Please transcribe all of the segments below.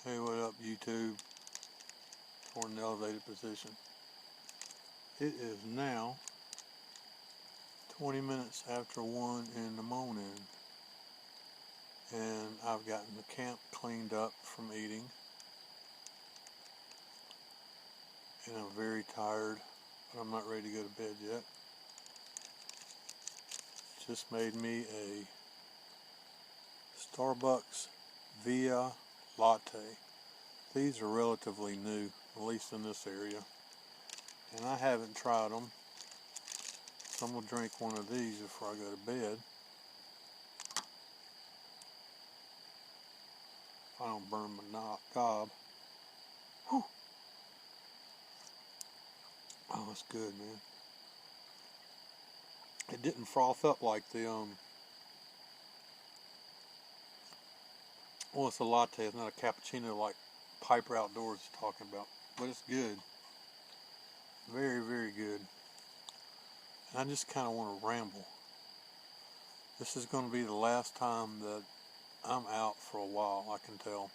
Hey, what up, YouTube? We're in the elevated position. It is now 20 minutes after 1 in the morning, and I've gotten the camp cleaned up from eating, and I'm very tired, but I'm not ready to go to bed yet. Just made me a Starbucks Via Latte. These are relatively new, at least in this area, and I haven't tried them, so I'm going to drink one of these before I go to bed. If I don't burn my gob. Whew. Oh, that's good, man. It didn't froth up like the, well, it's a latte, it's not a cappuccino like Piper Outdoors is talking about, but it's good. Very, very good. And I just kind of want to ramble. This is going to be the last time that I'm out for a while, I can tell.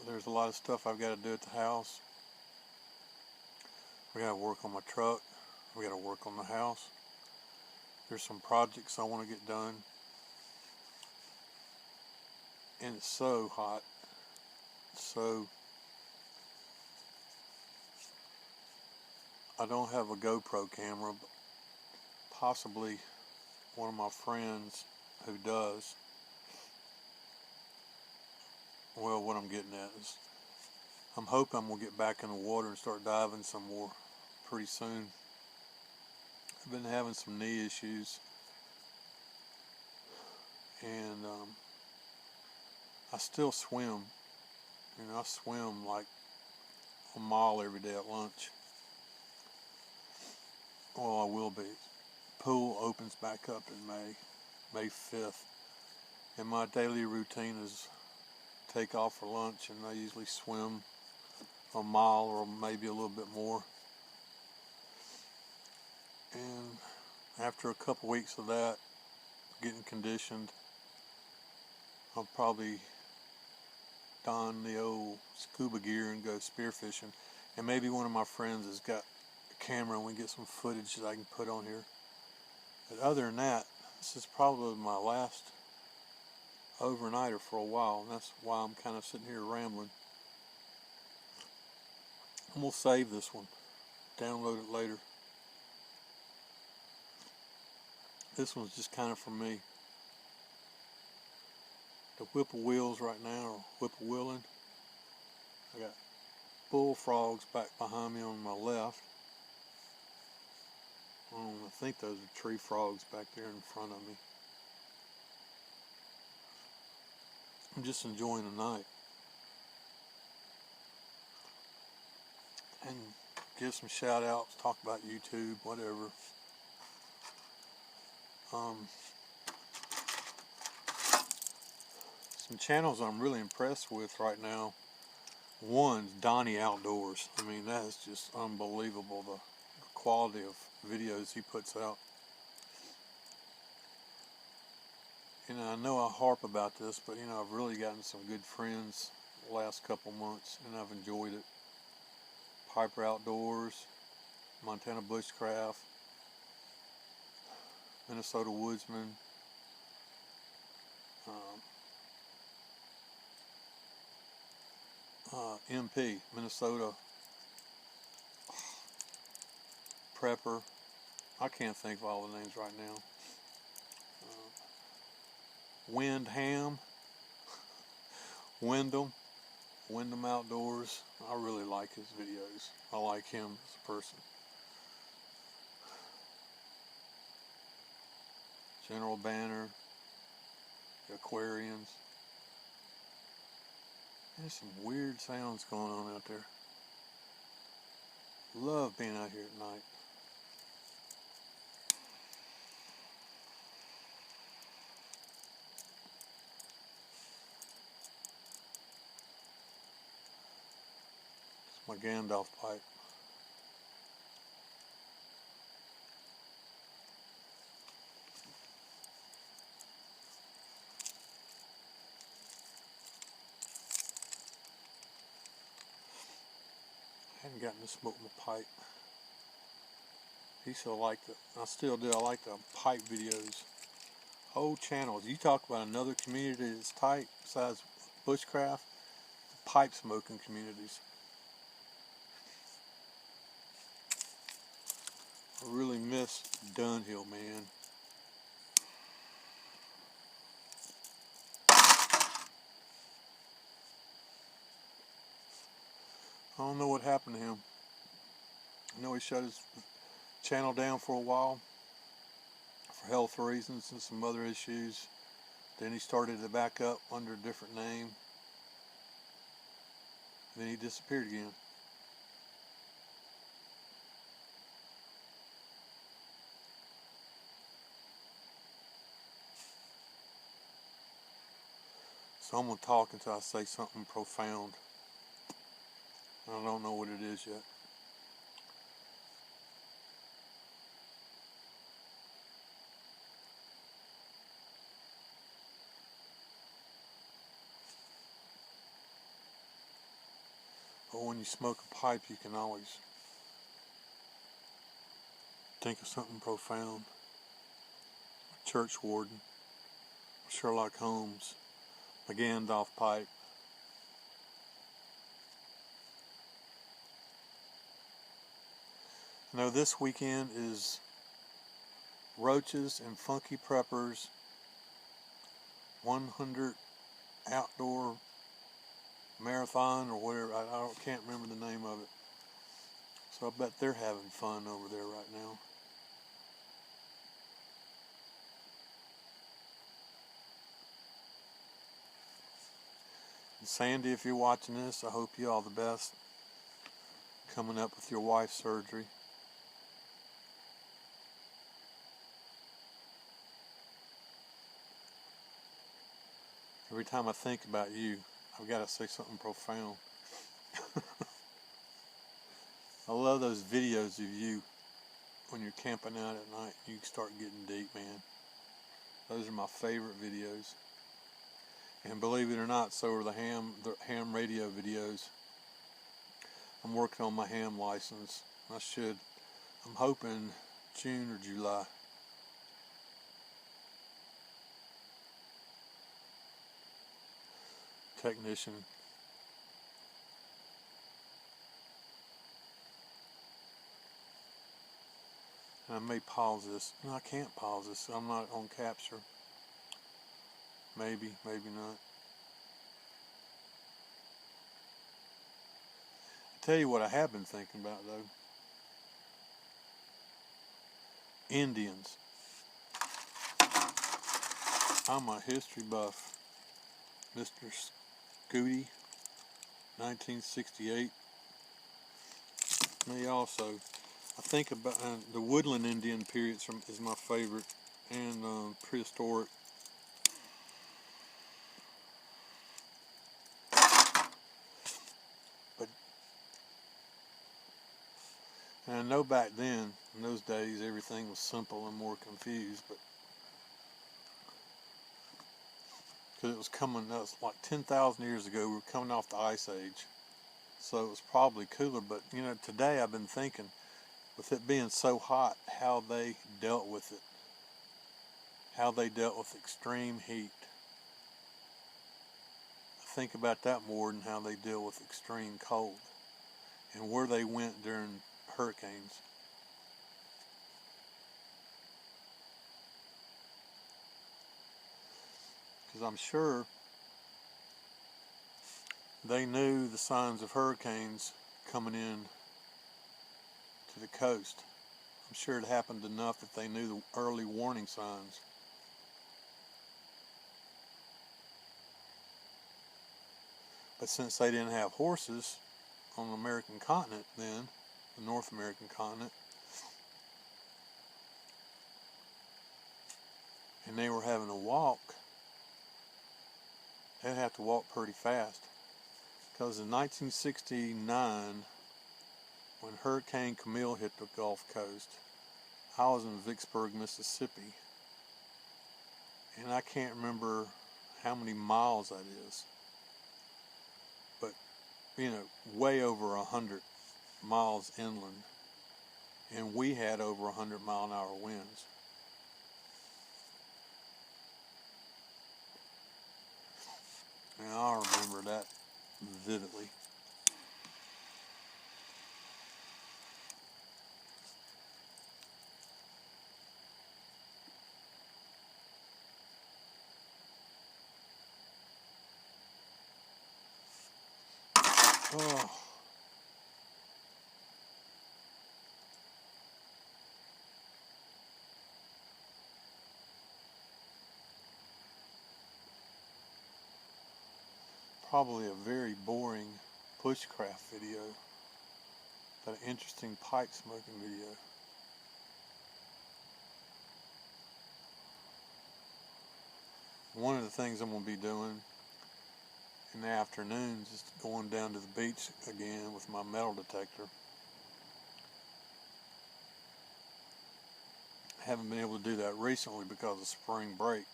There's a lot of stuff I've got to do at the house. We got to work on my truck. We got to work on the house. There's some projects I want to get done. And it's so hot. So I don't have a GoPro camera, but possibly one of my friends who does. Well, what I'm getting at is I'm hoping we'll get back in the water and start diving some more pretty soon. I've been having some knee issues, and I still swim. You know, I swim like a mile every day at lunch. Well, I will be. Pool opens back up in May 5th, and my daily routine is take off for lunch, and I usually swim a mile or maybe a little bit more. And after a couple weeks of that, getting conditioned, I'll probably don the old scuba gear and go spearfishing. And maybe one of my friends has got a camera and we get some footage that I can put on here. But other than that, this is probably my last overnighter for a while, and that's why I'm kind of sitting here rambling. I'm going to save this one, download it later. This one's just kind of for me. The whippoorwills right now are whippoorwilling. I got bullfrogs back behind me on my left. I think those are tree frogs back there in front of me. I'm just enjoying the night. And give some shout outs, talk about YouTube, whatever. Some channels I'm really impressed with right now. One's Donnie Outdoors. I mean, that is just unbelievable, the quality of videos he puts out. You know, I know I harp about this, but you know, I've really gotten some good friends the last couple months, and I've enjoyed it. Piper Outdoors, Montana Bushcraft, Minnesota Woodsman, MP, Minnesota Prepper. I can't think of all the names right now. Windham, Wyndham Outdoors. I really like his videos. I like him as a person. General Banner, the Aquarians. There's some weird sounds going on out there. Love being out here at night. It's my Gandalf pipe. hadn't gotten to smoke my pipe. I used to like I still do, I like the pipe videos. Whole channels. You talk about another community that's tight besides bushcraft, the pipe smoking communities. I really miss Dunhill, man. I don't know what happened to him. I know he shut his channel down for a while for health reasons and some other issues. Then he started to back up under a different name. Then he disappeared again. So I'm going to talk until I say something profound. I don't know what it is yet. But when you smoke a pipe, you can always think of something profound. Church warden, Sherlock Holmes, a Gandalf pipe. You know, this weekend is Roaches and Funky Preppers 100 outdoor marathon or whatever. I can't remember the name of it. So I bet they're having fun over there right now. And Sandy, if you're watching this, I hope you all the best coming up with your wife's surgery. Every time I think about you, I've got to say something profound. I love those videos of you when you're camping out at night. You start getting deep, man. Those are my favorite videos. And believe it or not, so are the ham radio videos. I'm working on my ham license. I'm hoping June or July. Technician. And I may pause this. No, I can't pause this. I'm not on capture. Maybe, maybe not. I tell you what I have been thinking about though. Indians. I'm a history buff. Mr. Scooty, 1968. Me also. I think about the woodland Indian period is my favorite, and prehistoric. But and I know back then, in those days, everything was simple and more confused, but because it was that was like 10,000 years ago, we were coming off the Ice Age, so it was probably cooler. But you know, today I've been thinking, with it being so hot, how they dealt with it, how they dealt with extreme heat. I think about that more than how they deal with extreme cold, and where they went during hurricanes. Because I'm sure they knew the signs of hurricanes coming in to the coast. I'm sure it happened enough that they knew the early warning signs. But since they didn't have horses on the American continent then, the North American continent, and they were having to walk, they'd have to walk pretty fast. Because in 1969, when Hurricane Camille hit the Gulf Coast, I was in Vicksburg, Mississippi, and I can't remember how many miles that is, but you know, way over 100 miles inland, and we had over 100-mile-an-hour winds. And I remember that vividly. Oh. Probably a very boring bushcraft video, but an interesting pipe smoking video. One of the things I'm going to be doing in the afternoons is going down to the beach again with my metal detector. I haven't been able to do that recently because of spring break.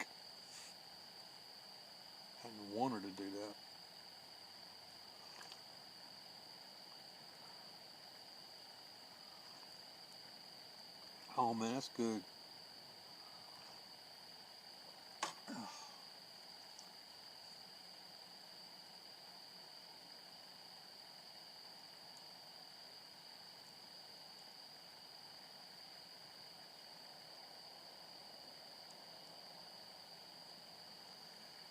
I hadn't wanted to do that. Oh man, that's good.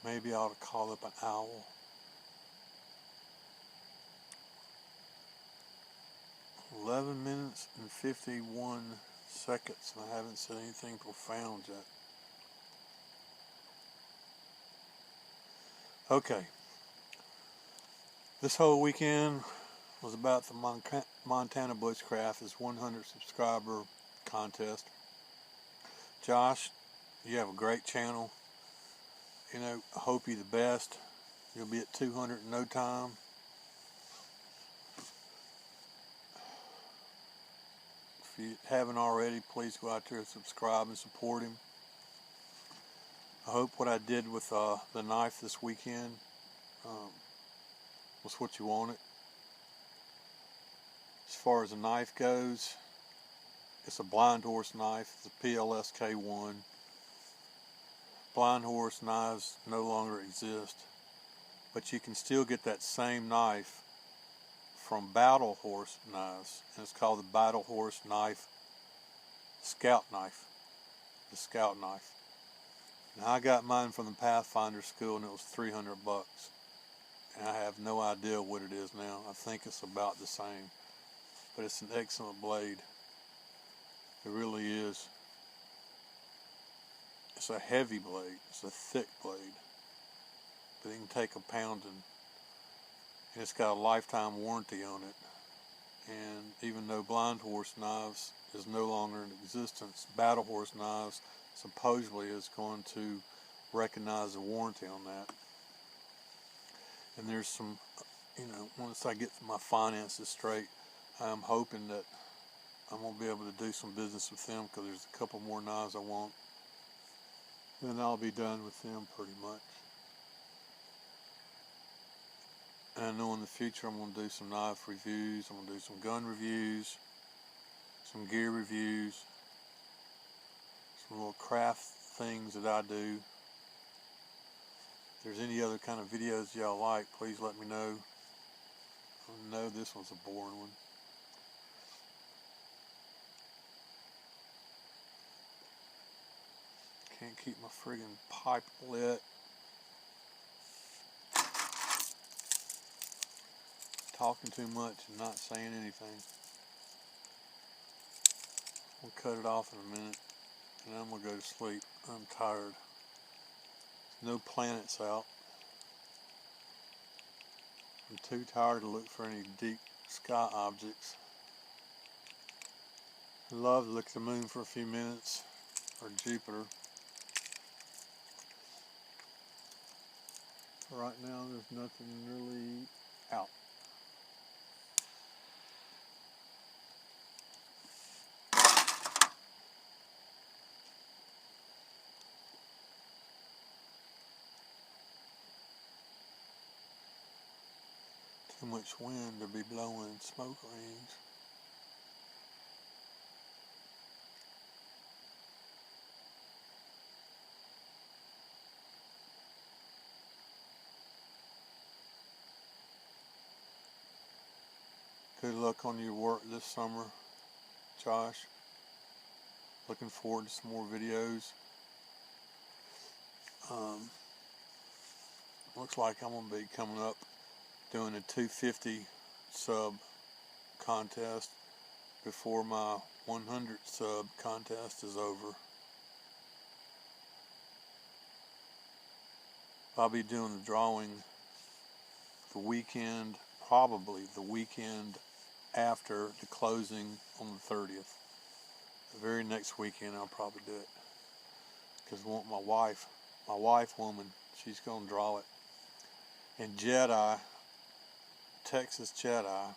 Maybe I ought to call up an owl. "11 minutes and 51 seconds, and I haven't said anything profound yet." Okay. This whole weekend was about the Montana Bushcraft, this 100 subscriber contest. Josh, you have a great channel. You know, I hope you the best. You'll be at 200 in no time. If you haven't already, please go out there and subscribe and support him. I hope what I did with the knife this weekend was what you wanted. As far as the knife goes, it's a blind horse knife. It's a PLS K1. Blind horse knives no longer exist, but you can still get that same knife from Battle Horse knives, and it's called the Battle Horse knife, Scout knife, the Scout knife. Now I got mine from the Pathfinder school, and it was $300, and I have no idea what it is now. I think it's about the same, but it's an excellent blade. It really is. It's a heavy blade. It's a thick blade, but it can take a pounding, and it's got a lifetime warranty on it. And even though blind horse knives is no longer in existence, Battle Horse knives supposedly is going to recognize the warranty on that. And there's some, you know, once I get my finances straight, I'm hoping that I'm going to be able to do some business with them, because there's a couple more knives I want. Then I'll be done with them pretty much. And I know in the future I'm going to do some knife reviews, I'm going to do some gun reviews, some gear reviews, some little craft things that I do. If there's any other kind of videos y'all like, please let me know. I know this one's a boring one. Can't keep my friggin' pipe lit. Talking too much and not saying anything. We'll cut it off in a minute, and I'm gonna go to sleep. I'm tired. There's no planets out. I'm too tired to look for any deep sky objects. I'd love to look at the moon for a few minutes, or Jupiter. Right now there's nothing really out. Too much wind to be blowing smoke rings. Good luck on your work this summer, Josh. Looking forward to some more videos. Looks like I'm going to be coming up doing a 250 sub contest before my 100 sub contest is over. I'll be doing the drawing the weekend, probably the weekend after the closing on the 30th. The very next weekend I'll probably do it, because I want my wife woman, she's going to draw it. And Jedi, Texas Jedi,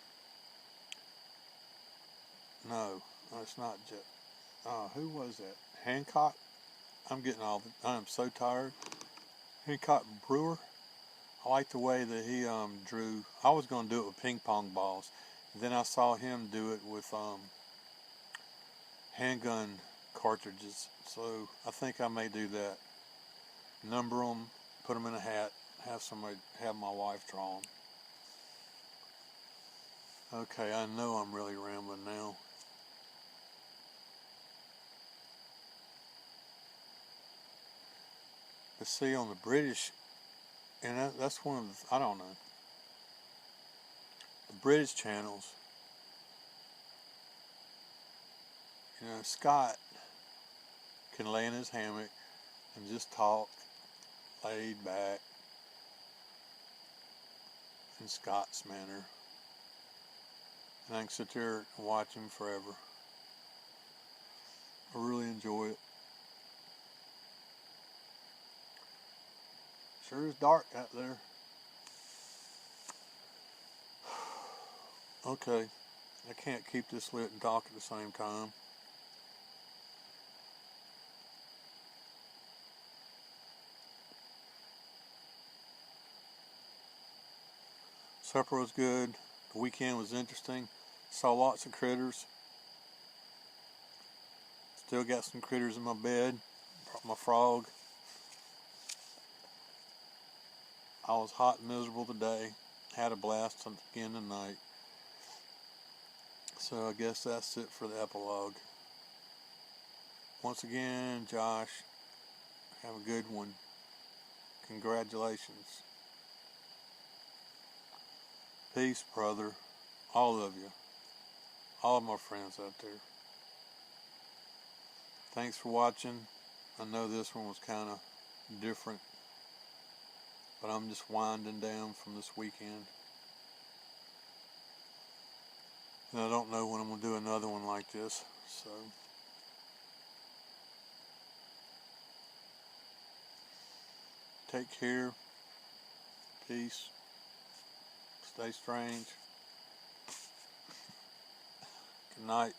no, it's not Jedi. Who was that? Hancock? I'm so tired. Hancock Brewer. I like the way that he drew. I was going to do it with ping pong balls. Then I saw him do it with handgun cartridges. So I think I may do that. Number them, put them in a hat, have my wife draw them. Okay, I know I'm really rambling now. But see, on the British, and that's one of the, I don't know, the British channels, you know, Scott can lay in his hammock and just talk, laid back, in Scott's manner. And I can sit there and watch him forever. I really enjoy it. Sure is dark out there. Okay, I can't keep this lit and talk at the same time. Supper was good. The weekend was interesting. Saw lots of critters. Still got some critters in my bed. My frog. I was hot and miserable today. Had a blast again tonight. So I guess that's it for the epilogue. Once again, Josh, have a good one. Congratulations. Peace, brother. All of you. All of my friends out there. Thanks for watching. I know this one was kind of different, but I'm just winding down from this weekend. And I don't know when I'm going to do another one like this, so. Take care. Peace. Stay strange. Good night.